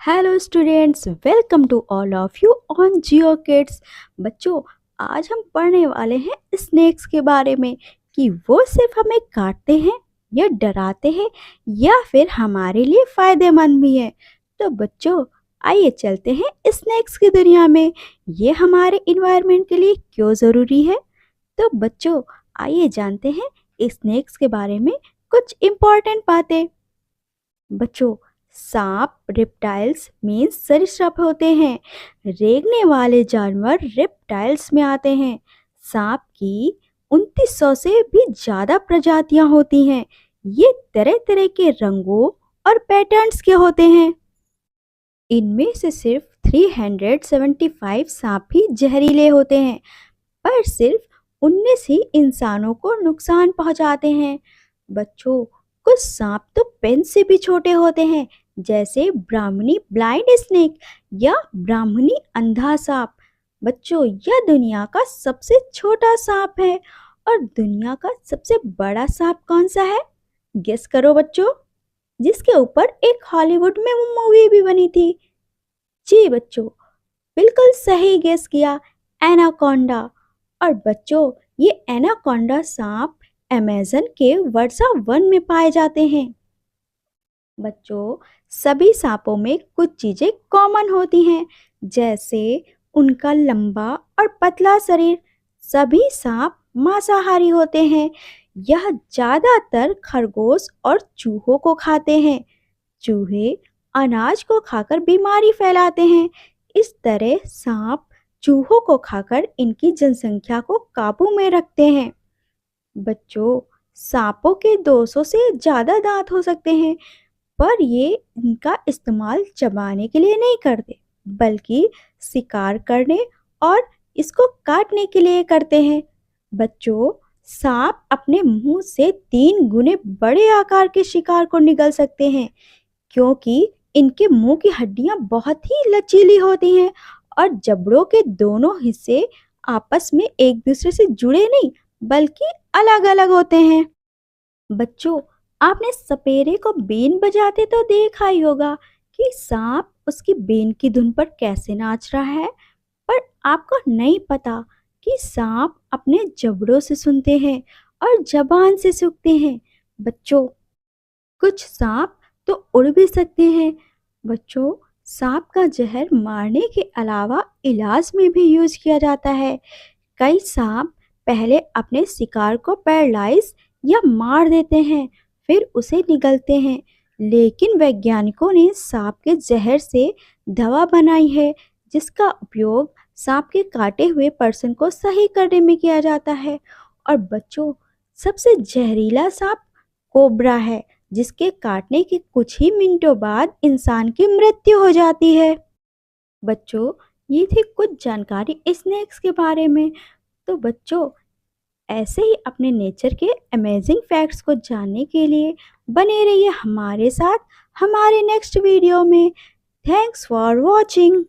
Hello students, welcome to all of you on Jio kids. बच्चों, आज हम पढ़ने वाले हैं स्नेक्स के बारे में कि वो सिर्फ हमें काटते हैं या डराते हैं या फिर हमारे लिए फ़ायदेमंद भी हैं। तो बच्चों, आइए चलते हैं स्नेक्स की दुनिया में। ये हमारे इन्वायरमेंट के लिए क्यों ज़रूरी है। तो बच्चों, आइए जानते हैं स्नेक्स के बारे में कुछ इम्पोर्टेंट बातें। बच्चों, सांप रेप्टाइल्स मीन्स सरीसृप होते हैं। रेंगने वाले जानवर रेप्टाइल्स में आते हैं। सांप की 2900 से भी ज़्यादा प्रजातियां होती हैं। ये तरह तरह के रंगों और पैटर्न्स के होते हैं। इनमें से सिर्फ 375 सांप ही जहरीले होते हैं, पर सिर्फ 19 ही इंसानों को नुकसान पहुंचाते हैं। बच्चों, कुछ सांप तो पेन से भी छोटे होते हैं, जैसे ब्राह्मणी ब्लाइंड स्नेक या ब्राह्मणी अंधा सांप। बच्चों, यह दुनिया का सबसे छोटा सांप है। और दुनिया का सबसे बड़ा सांप कौन सा है? गेस करो बच्चों, जिसके ऊपर एक हॉलीवुड में मूवी भी बनी थी। जी बच्चों, बिल्कुल सही गेस किया, एनाकोंडा। और बच्चों, ये एनाकोंडा सांप अमेज़न के वर्षा वन में पाए जाते हैं। बच्चों, सभी सांपों में कुछ चीजें कॉमन होती हैं, जैसे उनका लंबा और पतला शरीर। सभी सांप मांसाहारी होते हैं। यह ज्यादातर खरगोश और चूहों को खाते हैं। चूहे अनाज को खाकर बीमारी फैलाते हैं। इस तरह सांप चूहों को खाकर इनकी जनसंख्या को काबू में रखते हैं। बच्चों, सांपों के 200 से ज़्यादा दांत हो सकते हैं, पर ये इनका इस्तेमाल चबाने के लिए नहीं करते, बल्कि शिकार करने और इसको काटने के लिए करते हैं। बच्चों, सांप अपने मुंह से 3 गुने बड़े आकार के शिकार को निगल सकते हैं, क्योंकि इनके मुंह की हड्डियां बहुत ही लचीली होती हैं और जबड़ों के दोनों हिस्से आपस में एक दूसरे से जुड़े नहीं, बल्कि अलग अलग होते हैं। बच्चों, आपने सपेरे को बीन बजाते तो देखा ही होगा कि सांप उसकी बीन की धुन पर कैसे नाच रहा है, पर आपको नहीं पता कि सांप अपने जबड़ों से सुनते हैं और जबान से सूंघते हैं। बच्चों, कुछ सांप तो उड़ भी सकते हैं। बच्चों, सांप का जहर मारने के अलावा इलाज में भी यूज किया जाता है। कई सांप पहले अपने शिकार को पैरालाइज या मार देते हैं, फिर उसे निगलते हैं। लेकिन वैज्ञानिकों ने सांप के जहर से दवा बनाई है, जिसका उपयोग सांप के काटे हुए पर्सन को सही करने में किया जाता है। और बच्चों, सबसे जहरीला सांप कोबरा है, जिसके काटने के कुछ ही मिनटों बाद इंसान की मृत्यु हो जाती है। बच्चों, ये थी कुछ जानकारी स्नेक्स के बारे में। तो बच्चों, ऐसे ही अपने नेचर के अमेजिंग फैक्ट्स को जानने के लिए बने रहिए हमारे साथ हमारे नेक्स्ट वीडियो में। Thanks for watching.